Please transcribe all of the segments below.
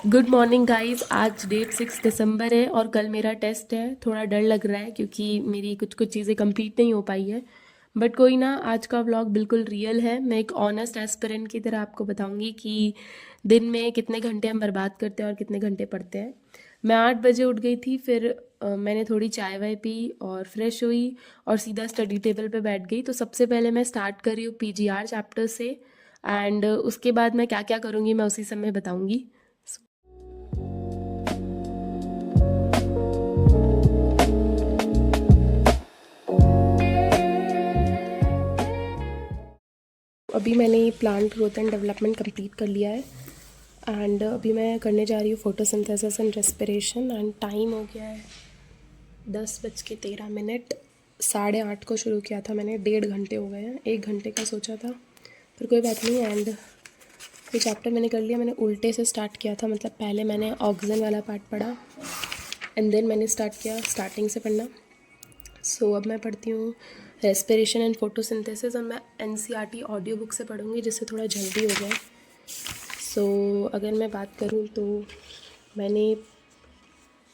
Good morning guys. आज date 6 दिसंबर है और कल मेरा टेस्ट है। थोड़ा डर लग रहा है क्योंकि मेरी कुछ कुछ चीज़ें कंप्लीट नहीं हो पाई है, बट कोई ना, आज का व्लॉग बिल्कुल रियल है। मैं एक ऑनेस्ट एस्पिरेंट की तरह आपको बताऊंगी कि दिन में कितने घंटे हम बर्बाद करते हैं और कितने घंटे पढ़ते हैं। मैं 8 बजे उठ गई थी, फिर मैंने थोड़ी चाय वाय पी और फ्रेश हुई और सीधा स्टडी टेबल पे बैठ गई। तो सबसे पहले मैं स्टार्ट कर रही हूँ पीजीआर चैप्टर से, एंड उसके बाद मैं क्या क्या करूँगी मैं उसी समय बताऊँगी। अभी मैंने plant growth and development complete कर लिया है, एंड अभी मैं करने जा रही हूँ photosynthesis and respiration. And time हो गया है 10:13। 8:30 को शुरू किया था मैंने, 1.5 घंटे हो गए हैं। 1 घंटे का सोचा था, पर कोई बात नहीं। एंड ये चैप्टर मैंने कर लिया। मैंने उल्टे से स्टार्ट किया था, मतलब पहले मैंने ऑक्सीजन वाला पार्ट पढ़ा एंड देन मैंने स्टार्ट किया स्टार्टिंग से पढ़ना। सो अब मैं पढ़ती हूँ रेस्पिरेशन एंड फोटोसिंथेसिस, और मैं एनसीईआरटी ऑडियो बुक से पढ़ूँगी जिससे थोड़ा जल्दी हो जाए। सो अगर मैं बात करूँ तो मैंने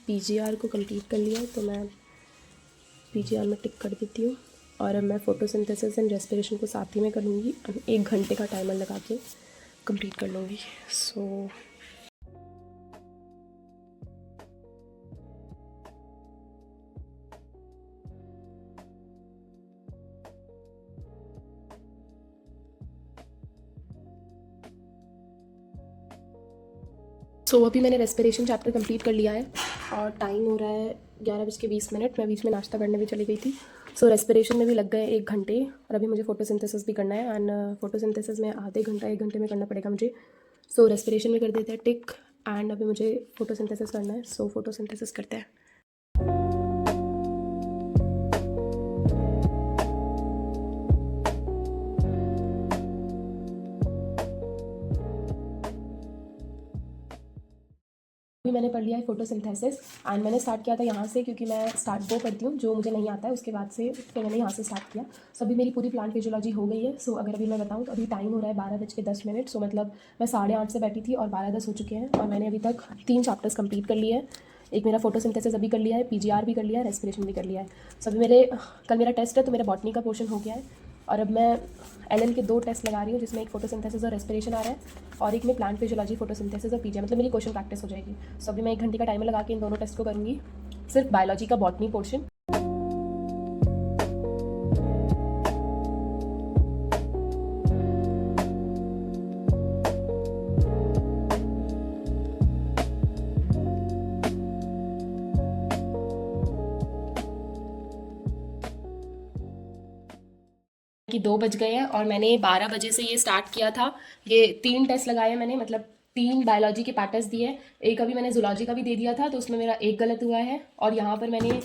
पीजीआर को कंप्लीट कर लिया है, तो मैं पीजीआर में टिक कर देती हूँ। और अब मैं फोटोसिंथेसिस एंड रेस्पिरेशन को साथ ही में करूँगी। 1 घंटे का टाइमर लगा के कंप्लीट कर लूँगी। सो अभी मैंने रेस्पिरेशन चैप्टर कंप्लीट कर लिया है और टाइम हो रहा है 11:20। मैं बीच में नाश्ता करने भी चली गई थी। रेस्पिरेशन में भी लग गए 1 घंटे, और अभी मुझे फोटोसिंथेसिस भी करना है। एंड फोटोसिंथेसिस में आधे घंटा 1 घंटे में करना पड़ेगा मुझे। रेस्पिरेशन में कर देते हैं टिक, एंड अभी मुझे फोटोसिंथेसिस करना है। फोटोसिंथेसिस करते हैं। अभी मैंने पढ़ लिया है फोटोसिंथेसिस, एंड मैंने स्टार्ट किया था यहाँ से, क्योंकि मैं स्टार्ट वो करती हूँ जो मुझे नहीं आता है, उसके बाद से फिर मैंने यहाँ से स्टार्ट किया। अभी मेरी पूरी प्लांट फिजियोलॉजी हो गई है। अगर अभी मैं बताऊँ तो अभी टाइम हो रहा है 12:10। मतलब मैं 8:30 से बैठी थी और 12:10 हो चुके हैं, और मैंने अभी तक 3 चैप्टर्स कंप्लीट कर लिए हैं। एक मेरा फोटोसिंथेसिस अभी कर लिया है, पीजीआर भी कर लिया है, रेस्पिरेशन भी कर लिया है। अभी कल मेरा टेस्ट है, तो मेरा बॉटनी का पोर्शन हो गया है। और अब मैं एलएल के 2 टेस्ट लगा रही हूँ, जिसमें एक फोटोसिंथेसिस और रेस्पिरेशन आ रहा है, और एक में प्लांट फिजियोलॉजी फोटोसिंथेसिस और पीजीआर। मतलब मेरी क्वेश्चन प्रैक्टिस हो जाएगी। अभी मैं 1 घंटे का टाइमर लगा के इन दोनों टेस्ट को करूँगी। सिर्फ बायोलॉजी का बॉटनी पोर्शन। कि 2 बज गए हैं और मैंने 12 बजे से ये स्टार्ट किया था। ये 3 टेस्ट लगाए मैंने, मतलब 3 बायोलॉजी के पैटर्स दिए। एक अभी मैंने जूलॉजी का भी दे दिया था, तो उसमें मेरा एक गलत हुआ है। और यहाँ पर मैंने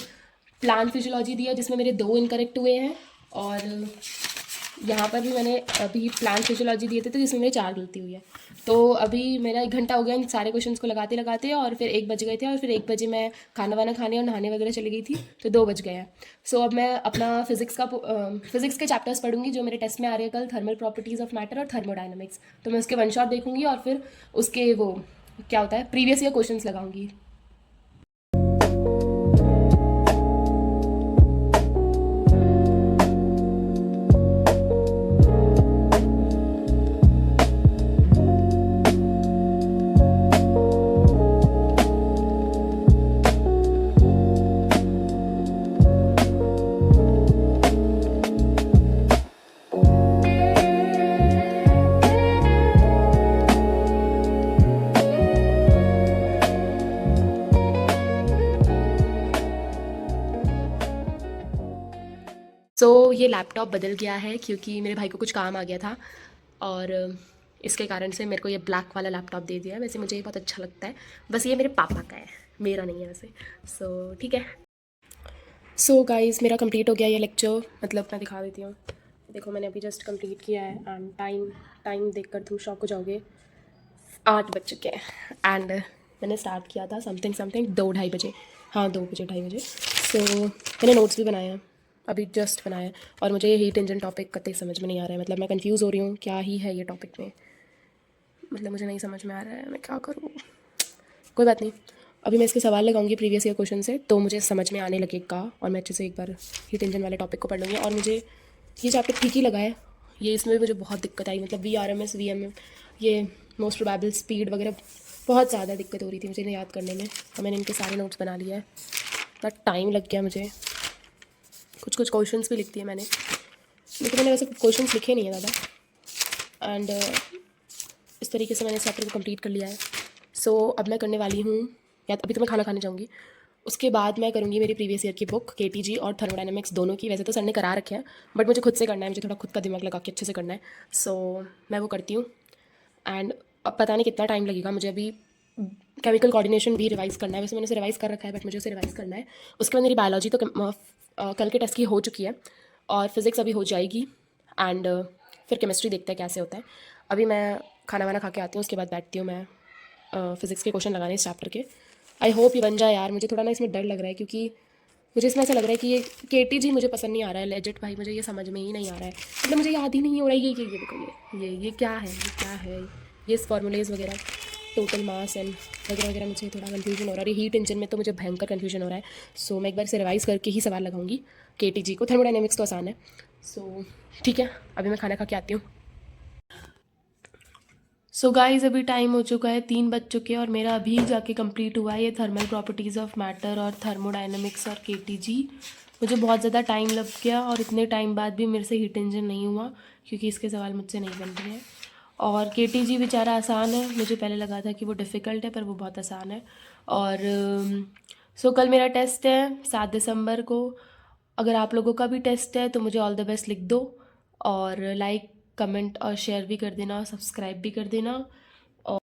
प्लांट फिजियोलॉजी दिया, जिसमें मेरे 2 इनकरेक्ट हुए हैं। और यहाँ पर भी मैंने अभी प्लांट फिजियोलॉजी दिए थे, तो जिसमें मेरी 4 गलती हुई है। तो अभी मेरा 1 घंटा हो गया इन सारे क्वेश्चंस को लगाते लगाते, और फिर 1 बज गए थे, और फिर 1 बजे मैं खाना वाना खाने और नहाने वगैरह चली गई थी, तो 2 बज गए हैं। अब मैं अपना फिजिक्स के चैप्टर्स पढ़ूंगी जो मेरे टेस्ट में आ रहे हैं कल, थर्मल प्रॉपर्टीज़ ऑफ मैटर और थर्मोडाइनमिक्स। तो मैं उसके वन शॉट देखूंगी और फिर उसके वो क्या होता है प्रीवियस ईयर क्वेश्चंस लगाऊंगी। ये लैपटॉप बदल गया है क्योंकि मेरे भाई को कुछ काम आ गया था, और इसके कारण से मेरे को ये ब्लैक वाला लैपटॉप दे दिया है। वैसे मुझे ये बहुत अच्छा लगता है, बस ये मेरे पापा का है, मेरा नहीं है वैसे। ठीक है। गाइस, मेरा कंप्लीट हो गया ये लेक्चर। मतलब मैं दिखा देती हूँ, देखो मैंने अभी जस्ट कंप्लीट किया है। एंड टाइम देखकर तुम शॉक हो जाओगे, 8 बज चुके हैं। एंड मैंने स्टार्ट किया था समथिंग 2-2:30 बजे। हाँ, 2 बजे 2:30 बजे। मैंने नोट्स भी बनाए हैं, अभी जस्ट बनाया है। और मुझे ये हीट इंजन टॉपिक कतई समझ में नहीं आ रहा है। मतलब मैं कंफ्यूज हो रही हूँ क्या ही है ये टॉपिक में, मतलब मुझे नहीं समझ में आ रहा है, मैं क्या करूँ। कोई बात नहीं। अभी मैं इसके सवाल लगाऊंगी प्रीवियस ईयर क्वेश्चन से, तो मुझे समझ में आने लगेगा और मैं अच्छे से एक बार हीट इंजन वाले टॉपिक को पढ़ लूँगी। और मुझे ये चैप्टर ठीक ही लगा है। ये इसमें भी मुझे बहुत दिक्कत आई, मतलब VRMS VMM, ये मोस्ट प्रोबेबल स्पीड वगैरह बहुत ज़्यादा दिक्कत हो रही थी मुझे इन्हें याद करने में। और मैंने इनके सारे नोट्स बना लिया है, इतना टाइम लग गया मुझे। कुछ कुछ क्वेश्चंस भी लिख दिए मैंने, लेकिन मैंने वैसे क्वेश्चंस लिखे नहीं है ज़्यादा। एंड इस तरीके से मैंने इस चैप्टर को कंप्लीट कर लिया है। सो अब मैं करने वाली हूँ, या अभी तो मैं खाना खाने जाऊँगी, उसके बाद मैं करूँगी मेरी प्रीवियस ईयर की बुक KTG और थर्मोडायनेमिक्स दोनों की। वैसे तो सर ने करा रखे हैं, बट मुझे खुद से करना है, मुझे थोड़ा खुद का दिमाग लगा के अच्छे से करना है। सो मैं वो करती हूँ। एंड अब पता नहीं कितना टाइम लगेगा मुझे। अभी केमिकल कोऑर्डिनेशन भी रिवाइज करना है, वैसे मैंने उसे रिवाइज कर रखा है, बट मुझे उसे रिवाइज करना है। उसके बाद मेरी बायोलॉजी तो कल के टेस्ट की हो चुकी है, और फिज़िक्स अभी हो जाएगी। एंड फिर केमिस्ट्री देखते हैं कैसे होता है। अभी मैं खाना वाना खा के आती हूँ, उसके बाद बैठती हूँ मैं फिज़िक्स के क्वेश्चन लगाने इस चैप्टर के। आई होप ये बन जाए यार। मुझे थोड़ा ना इसमें डर लग रहा है, क्योंकि मुझे इसमें ऐसा लग रहा है कि ये KTG मुझे पसंद नहीं आ रहा है। लेजिट भाई मुझे ये समझ में ही नहीं आ रहा है, मतलब मुझे याद ही नहीं हो रहा है ये देखो ये क्या है, ये क्या है, ये फॉर्मूलेज वगैरह, टोटल मास एंड वगैरह वगैरह, मुझे थोड़ा कन्फ्यूजन हो रहा है। ये हीट इंजन में तो मुझे भयंकर कन्फ्यूजन हो रहा है। सो मैं एक बार इसे रिवाइज करके ही सवाल लगाऊंगी KTG को। थर्मोडायनेमिक्स तो आसान है। सो ठीक है, अभी मैं खाना खा के आती हूँ। सो गाइज अभी टाइम हो चुका है 3 बज चुके हैं, और मेरा अभी जाके कंप्लीट हुआ है ये थर्मल प्रॉपर्टीज़ ऑफ मैटर और थर्मोडायनेमिक्स और KTG। मुझे बहुत ज़्यादा टाइम लग गया, और इतने टाइम बाद भी मेरे से हीट इंजन नहीं हुआ, क्योंकि इसके सवाल मुझसे नहीं बन रहे हैं। और KTG बेचारा आसान है, मुझे पहले लगा था कि वो डिफ़िकल्ट है, पर वो बहुत आसान है। और सो कल मेरा टेस्ट है 7 दिसंबर को। अगर आप लोगों का भी टेस्ट है तो मुझे ऑल द बेस्ट लिख दो, और लाइक कमेंट और शेयर भी कर देना, और सब्सक्राइब भी कर देना।